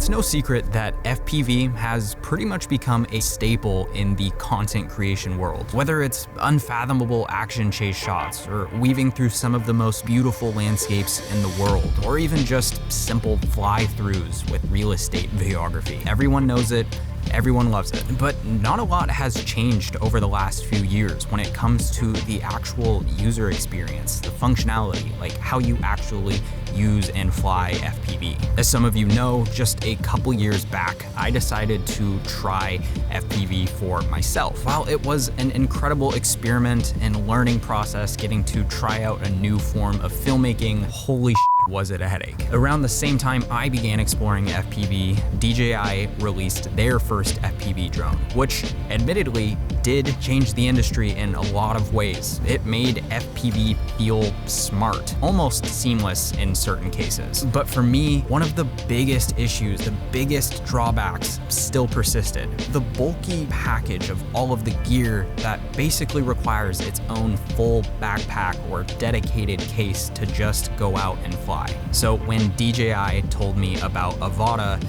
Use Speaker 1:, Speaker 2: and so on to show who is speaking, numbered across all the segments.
Speaker 1: It's no secret that FPV has pretty much become a staple in the content creation world. Whether it's unfathomable action chase shots, or weaving through some of the most beautiful landscapes in the world, or even just simple fly-throughs with real estate videography. Everyone knows it, everyone loves it. But not a lot has changed over the last few years when it comes to the actual user experience, the functionality, like how you actually use and fly FPV. As some of you know, just a couple years back, I decided to try FPV for myself. While it was an incredible experiment and learning process getting to try out a new form of filmmaking, holy shit, was it a headache. Around the same time I began exploring FPV, DJI released their first FPV drone, which admittedly did change the industry in a lot of ways. It made FPV feel smart, almost seamless in certain cases. But for me, one of the biggest issues, the biggest drawbacks still persisted. The bulky package of all of the gear that basically requires its own full backpack or dedicated case to just go out and fly. So when DJI told me about Avata,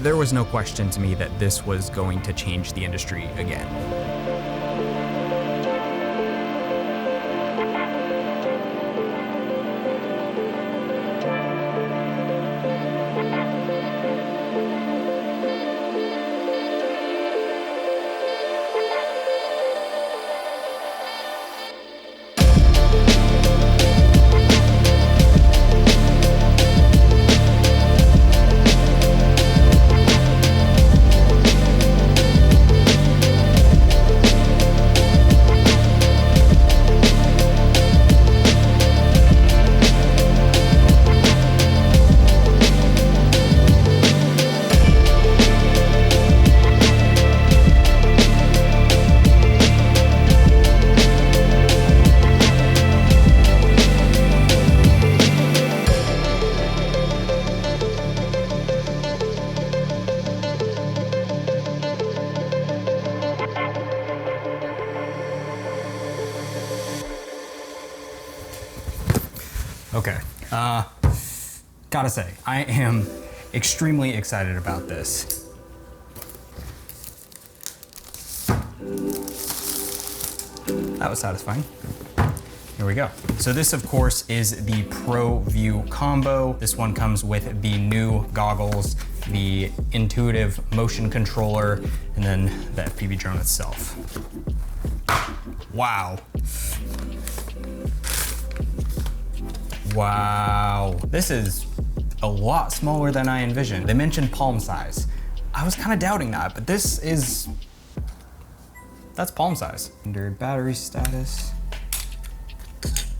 Speaker 1: there was no question to me that this was going to change the industry again. Okay, gotta say, I am extremely excited about this. That was satisfying. Here we go. So this, of course, is the Pro View combo. This one comes with the new goggles, the intuitive motion controller, and then the FPV drone itself. Wow. Wow, this is a lot smaller than I envisioned. They mentioned palm size. I was kind of doubting that, but that's palm size. Under battery status,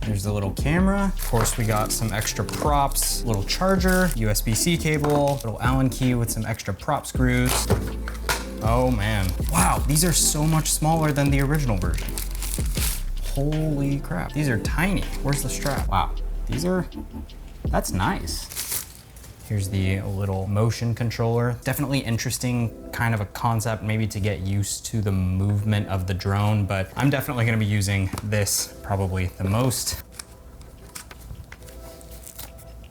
Speaker 1: there's the little camera. Of course, we got some extra props, little charger, USB-C cable, little Allen key with some extra prop screws. Oh man, wow, these are so much smaller than the original version. Holy crap, these are tiny. Where's the strap? Wow. That's nice. Here's the little motion controller. Definitely interesting kind of a concept, maybe to get used to the movement of the drone, but I'm definitely gonna be using this probably the most.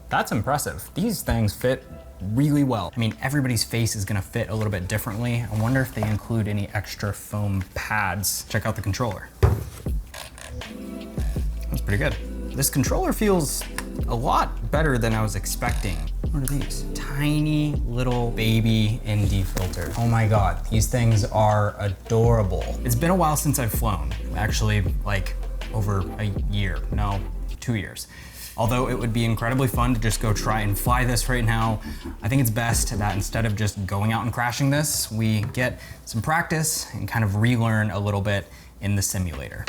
Speaker 1: That's impressive. These things fit really well. I mean, everybody's face is gonna fit a little bit differently. I wonder if they include any extra foam pads. Check out the controller. That's pretty good. This controller feels a lot better than I was expecting. What are these? Tiny little baby ND filter. Oh my God, these things are adorable. It's been a while since I've flown. Actually, like over a year, no, 2 years. Although it would be incredibly fun to just go try and fly this right now, I think it's best that instead of just going out and crashing this, we get some practice and kind of relearn a little bit in the simulator.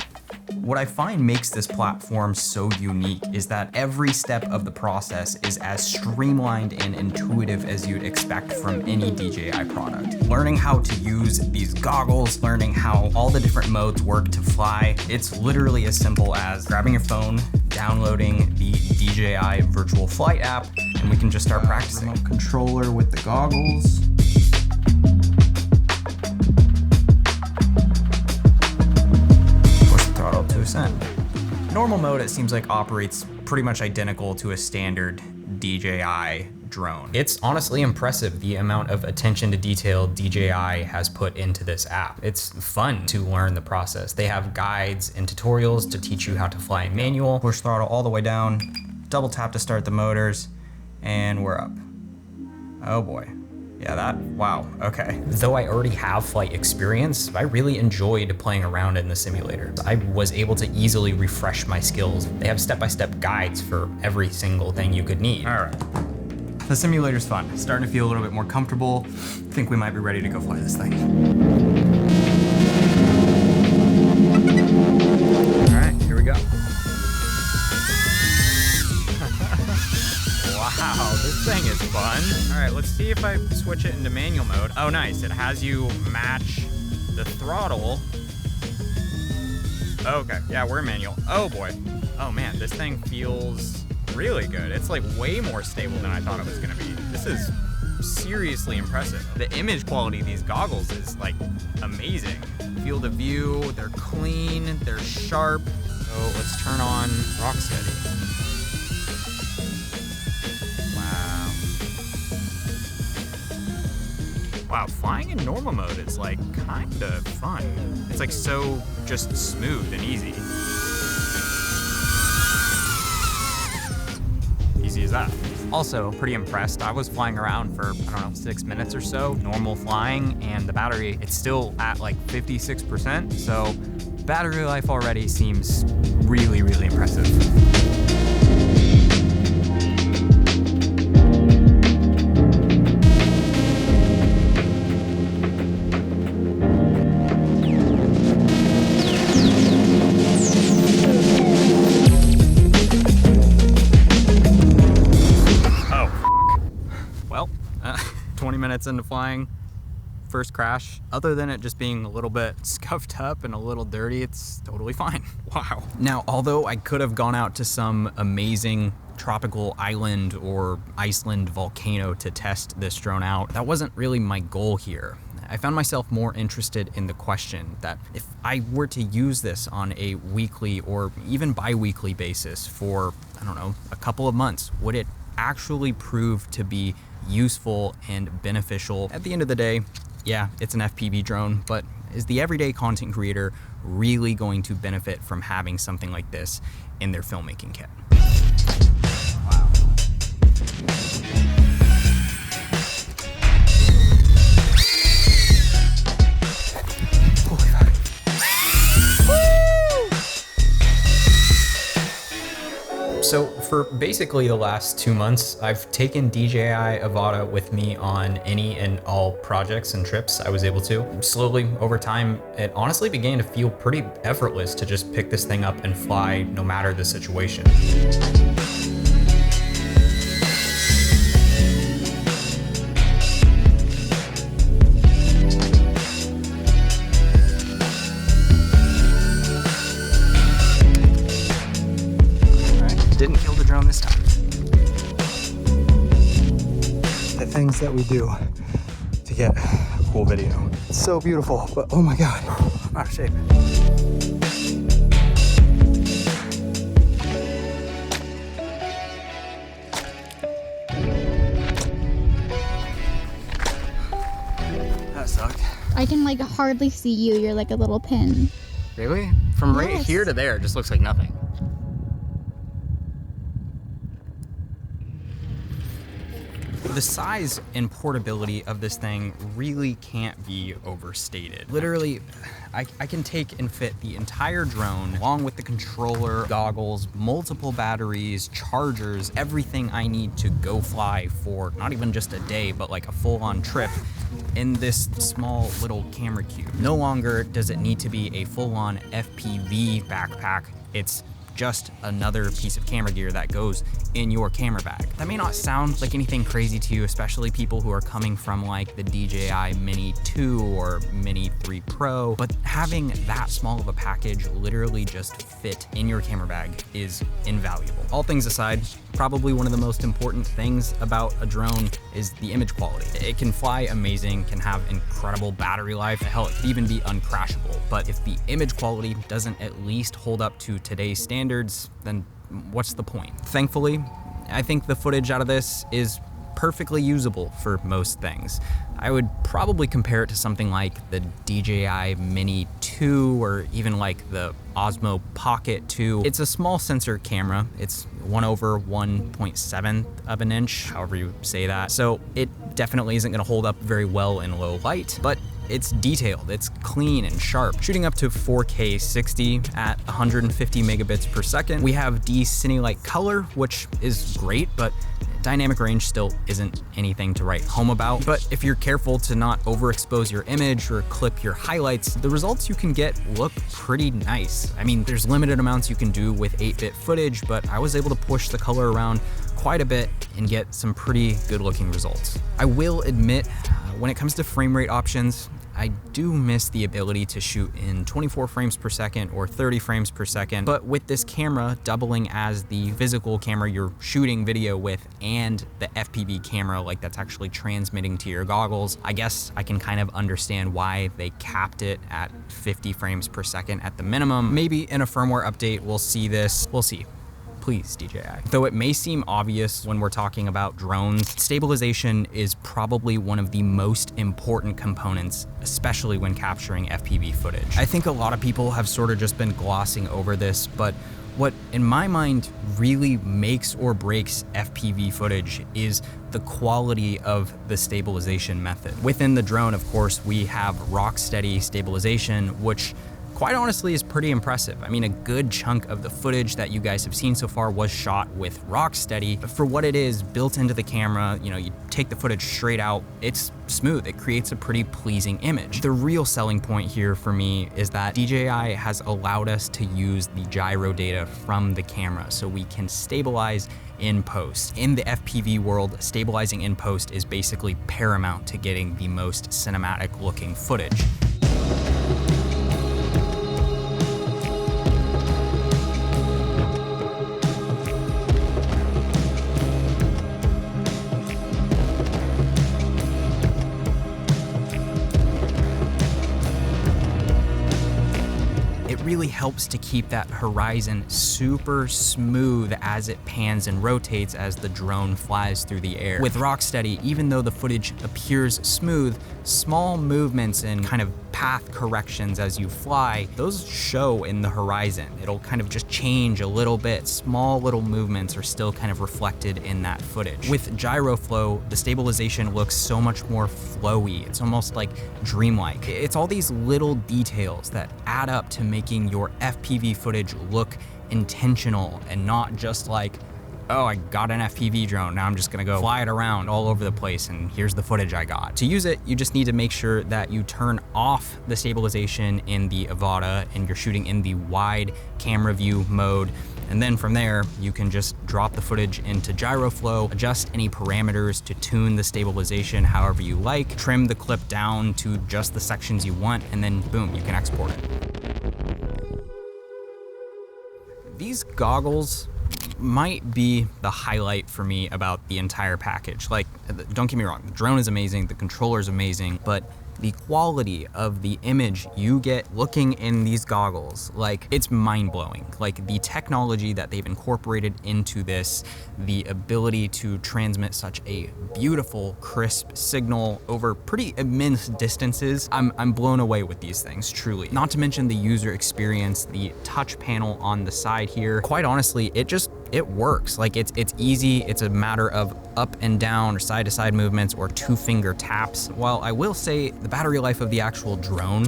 Speaker 1: What I find makes this platform so unique is that every step of the process is as streamlined and intuitive as you'd expect from any DJI product. Learning how to use these goggles, learning how all the different modes work to fly, it's literally as simple as grabbing your phone, downloading the DJI Virtual Flight app, and we can just start practicing. Remote controller with the goggles. Normal mode, it seems like, operates pretty much identical to a standard DJI drone. It's honestly impressive the amount of attention to detail DJI has put into this app. It's fun to learn the process. They have guides and tutorials to teach you how to fly in manual. Push throttle all the way down, double tap to start the motors, and we're up. Oh boy. Yeah, wow, okay. Though I already have flight experience, I really enjoyed playing around in the simulator. I was able to easily refresh my skills. They have step-by-step guides for every single thing you could need. All right. The simulator's fun. Starting to feel a little bit more comfortable. I think we might be ready to go fly this thing. All right, here we go. Wow, this thing is fun. All right, let's see if I switch it into manual mode. Oh, nice, it has you match the throttle. Okay, yeah, we're in manual. Oh boy. Oh man, this thing feels really good. It's like way more stable than I thought it was gonna be. This is seriously impressive. The image quality of these goggles is like amazing. Field of view, they're clean, they're sharp. So let's turn on Rocksteady. Wow, flying in normal mode is like kind of fun. It's like so just smooth and easy. Easy as that. Also, pretty impressed. I was flying around for, I don't know, 6 minutes or so, normal flying, and the battery, it's still at like 56%. So battery life already seems really, really impressive. Minutes into flying, first crash. Other than it just being a little bit scuffed up and a little dirty, it's totally fine. Wow. Now, although I could have gone out to some amazing tropical island or Iceland volcano to test this drone out, that wasn't really my goal here. I found myself more interested in the question that if I were to use this on a weekly or even bi-weekly basis for, I don't know, a couple of months, would it actually prove to be useful and beneficial? At the end of the day, yeah, it's an FPV drone, but is the everyday content creator really going to benefit from having something like this in their filmmaking kit? Wow. Holy fuck. So for basically the last 2 months, I've taken DJI Avata with me on any and all projects and trips I was able to. Slowly, over time, it honestly began to feel pretty effortless to just pick this thing up and fly no matter the situation. Didn't kill the drone this time.
Speaker 2: The things that we do to get a cool video. It's so beautiful, but oh my God, I'm out of shape. That sucked.
Speaker 3: I can like hardly see you. You're like a little pin.
Speaker 1: Really? From right
Speaker 3: Yes.
Speaker 1: here to there, it just looks like nothing. The size and portability of this thing really can't be overstated. Literally, I can take and fit the entire drone along with the controller, goggles, multiple batteries, chargers, everything I need to go fly for not even just a day, but like a full-on trip in this small little camera cube. No longer does it need to be a full-on FPV backpack. It's just another piece of camera gear that goes in your camera bag. That may not sound like anything crazy to you, especially people who are coming from like the DJI Mini 2 or Mini 3 Pro, but having that small of a package literally just fit in your camera bag is invaluable. All things aside, probably one of the most important things about a drone is the image quality. It can fly amazing, can have incredible battery life, hell, it can even be uncrashable, but if the image quality doesn't at least hold up to today's standards, then what's the point? Thankfully, I think the footage out of this is perfectly usable for most things. I would probably compare it to something like the DJI Mini 2 or even like the Osmo Pocket 2. It's a small sensor camera. It's 1/1.7 of an inch, however you say that. So it definitely isn't gonna hold up very well in low light, but it's detailed, it's clean and sharp, shooting up to 4K 60 at 150 megabits per second. We have D-Cinelite color, which is great, but dynamic range still isn't anything to write home about. But if you're careful to not overexpose your image or clip your highlights, the results you can get look pretty nice. I mean, there's limited amounts you can do with 8-bit footage, but I was able to push the color around quite a bit and get some pretty good looking results. I will admit, when it comes to frame rate options, I do miss the ability to shoot in 24 frames per second or 30 frames per second, but with this camera doubling as the physical camera you're shooting video with and the FPV camera like that's actually transmitting to your goggles, I guess I can kind of understand why they capped it at 50 frames per second at the minimum. Maybe in a firmware update we'll see this, we'll see. Please, DJI. Though it may seem obvious when we're talking about drones, stabilization is probably one of the most important components, especially when capturing FPV footage. I think a lot of people have sort of just been glossing over this, but what in my mind really makes or breaks FPV footage is the quality of the stabilization method. Within the drone, of course, we have Rocksteady stabilization, which quite honestly is pretty impressive. I mean, a good chunk of the footage that you guys have seen so far was shot with Rocksteady. For what it is built into the camera, you know, you take the footage straight out, it's smooth. It creates a pretty pleasing image. The real selling point here for me is that DJI has allowed us to use the gyro data from the camera so we can stabilize in post. In the FPV world, stabilizing in post is basically paramount to getting the most cinematic looking footage. Really helps to keep that horizon super smooth as it pans and rotates as the drone flies through the air. With Rocksteady, even though the footage appears smooth, small movements and kind of path corrections as you fly, those show in the horizon. It'll kind of just change a little bit. Small little movements are still kind of reflected in that footage. With Gyroflow, the stabilization looks so much more flowy. It's almost like dreamlike. It's all these little details that add up to making your FPV footage look intentional and not just like, oh, I got an FPV drone, now I'm just gonna go fly it around all over the place and here's the footage I got. To use it, you just need to make sure that you turn off the stabilization in the Avata and you're shooting in the wide camera view mode. And then from there, you can just drop the footage into Gyroflow, adjust any parameters to tune the stabilization however you like, trim the clip down to just the sections you want, and then boom, you can export it. These goggles might be the highlight for me about the entire package. Like, don't get me wrong, the drone is amazing, the controller is amazing, but the quality of the image you get looking in these goggles, like, it's mind-blowing. Like, the technology that they've incorporated into this, the ability to transmit such a beautiful, crisp signal over pretty immense distances, I'm blown away with these things, truly. Not to mention the user experience, the touch panel on the side here. Quite honestly, it works. Like, it's easy. It's a matter of up and down or side to side movements or 2-finger taps. While I will say the battery life of the actual drone,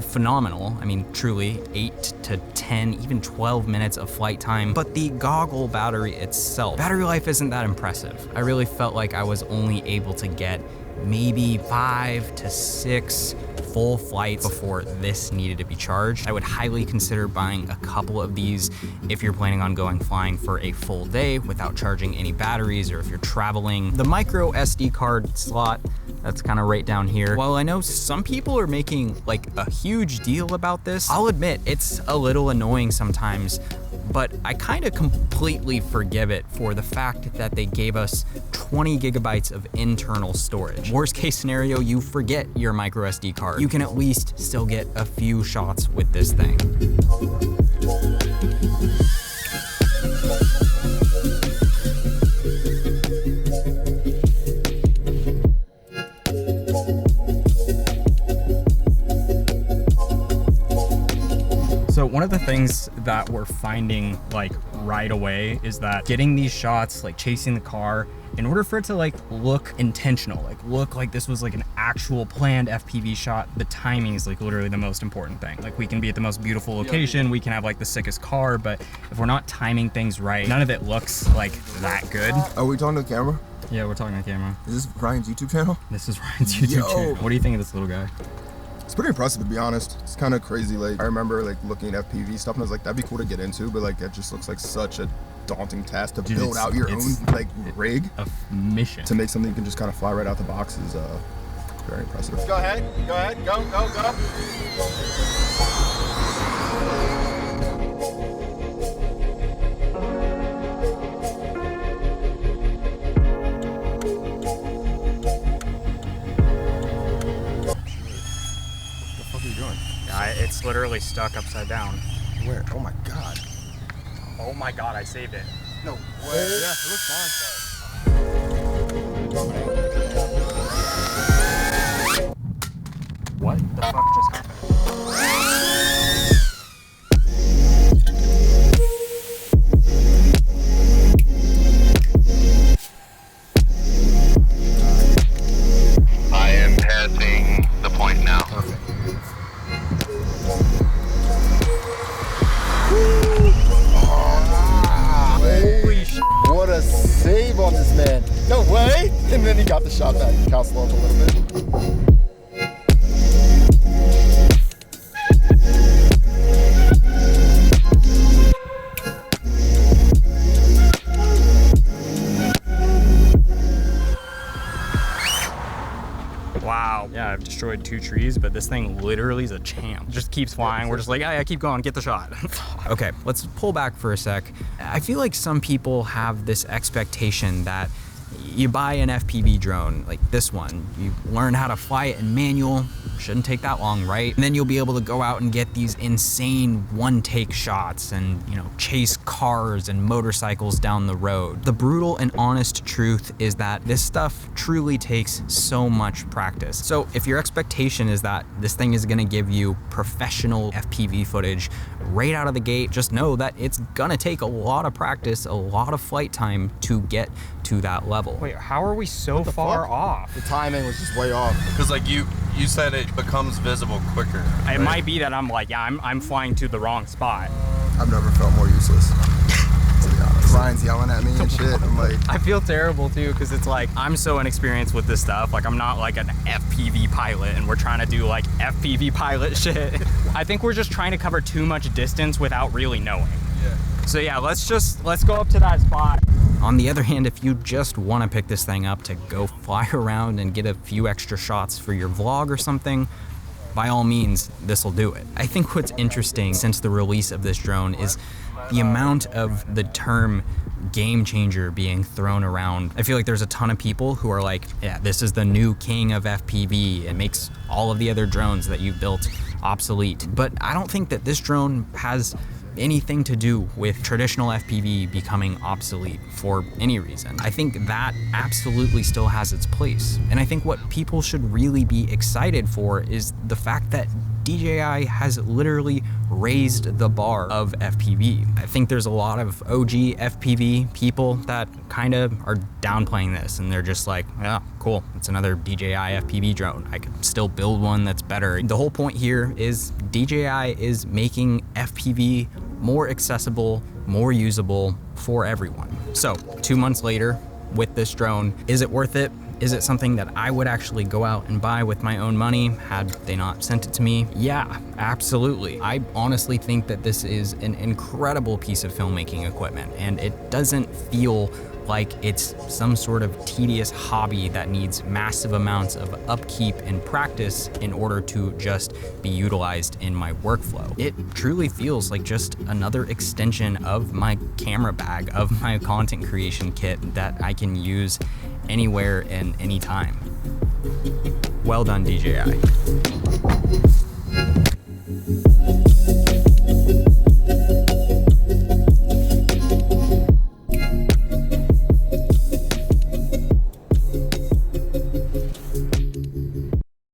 Speaker 1: phenomenal. I mean, truly 8 to 10, even 12 minutes of flight time. But the goggle battery itself, battery life isn't that impressive. I really felt like I was only able to get maybe 5 to 6 full flights before this needed to be charged. I would highly consider buying a couple of these if you're planning on going flying for a full day without charging any batteries, or if you're traveling. The micro SD card slot, that's kind of right down here. While I know some people are making like a huge deal about this, I'll admit it's a little annoying sometimes, but I kind of completely forgive it for the fact that they gave us 20 gigabytes of internal storage. Worst case scenario, you forget your micro SD card. You can at least still get a few shots with this thing. one of the things that we're finding like right away is that getting these shots, like chasing the car, in order for it to like look intentional, like look like this was like an actual planned FPV shot, the timing is like literally the most important thing. Like we can be at the most beautiful location, we can have like the sickest car, but if we're not timing things right, none of it looks like that good.
Speaker 4: Are we talking to the camera?
Speaker 1: Yeah, we're talking on camera.
Speaker 4: Is this Ryan's YouTube channel?
Speaker 1: This is Ryan's YouTube channel. What do you think of this little guy?
Speaker 4: It's pretty impressive, to be honest. It's kind of crazy. Like I remember like looking at FPV stuff and I was like, that'd be cool to get into, but like it just looks like such a daunting task to build out your own like rig.
Speaker 1: A mission.
Speaker 4: To make something you can just kind of fly right out the box is very impressive.
Speaker 5: Go ahead, go.
Speaker 1: It's literally stuck upside down.
Speaker 4: Where? Oh my god.
Speaker 1: Oh my god, I saved it.
Speaker 4: No way.
Speaker 5: Yeah, it looks fine.
Speaker 1: What the fuck just happened?
Speaker 5: I am passing the point now.
Speaker 4: Okay.
Speaker 1: Holy shit.
Speaker 4: What a save on this man. No way. And then he got the shot back. Castle up a little bit.
Speaker 1: Wow. Yeah, I've destroyed 2 trees, but this thing literally is a champ. It just keeps flying. We're just like, yeah, keep going, get the shot. Okay, let's pull back for a sec. I feel like some people have this expectation that you buy an FPV drone like this one, you learn how to fly it in manual, shouldn't take that long, right? And then you'll be able to go out and get these insane one-take shots and, you know, chase cars and motorcycles down the road. The brutal and honest truth is that this stuff truly takes so much practice. So if your expectation is that this thing is gonna give you professional FPV footage right out of the gate, just know that it's gonna take a lot of practice, a lot of flight time to get to that level. Wait, how are we so far off?
Speaker 4: The timing was just way off.
Speaker 5: Because like you said it becomes visible quicker.
Speaker 1: It might be that I'm like, yeah, I'm flying to the wrong spot.
Speaker 4: I've never felt more useless. To be honest. Ryan's yelling at me and shit. I'm like,
Speaker 1: I feel terrible too, because it's like, I'm so inexperienced with this stuff. Like, I'm not like an FPV pilot and we're trying to do like FPV pilot shit. I think we're just trying to cover too much distance without really knowing.
Speaker 5: Yeah.
Speaker 1: So yeah, let's go up to that spot. On the other hand, if you just want to pick this thing up to go fly around and get a few extra shots for your vlog or something, by all means, this will do it. I think what's interesting since the release of this drone is the amount of the term game changer being thrown around. I feel like there's a ton of people who are like, yeah, this is the new king of FPV. It makes all of the other drones that you've built obsolete. But I don't think that this drone has anything to do with traditional FPV becoming obsolete for any reason. I think that absolutely still has its place. And I think what people should really be excited for is the fact that DJI has literally raised the bar of FPV. I think there's a lot of OG FPV people that kind of are downplaying this and they're just like, yeah, cool, it's another DJI FPV drone. I could still build one that's better. The whole point here is DJI is making FPV more accessible, more usable for everyone. So 2 months later with this drone, is it worth it? Is it something that I would actually go out and buy with my own money had they not sent it to me? Yeah, absolutely. I honestly think that this is an incredible piece of filmmaking equipment, and it doesn't feel like it's some sort of tedious hobby that needs massive amounts of upkeep and practice in order to just be utilized in my workflow. It truly feels like just another extension of my camera bag, of my content creation kit that I can use anywhere and anytime. Well done, DJI.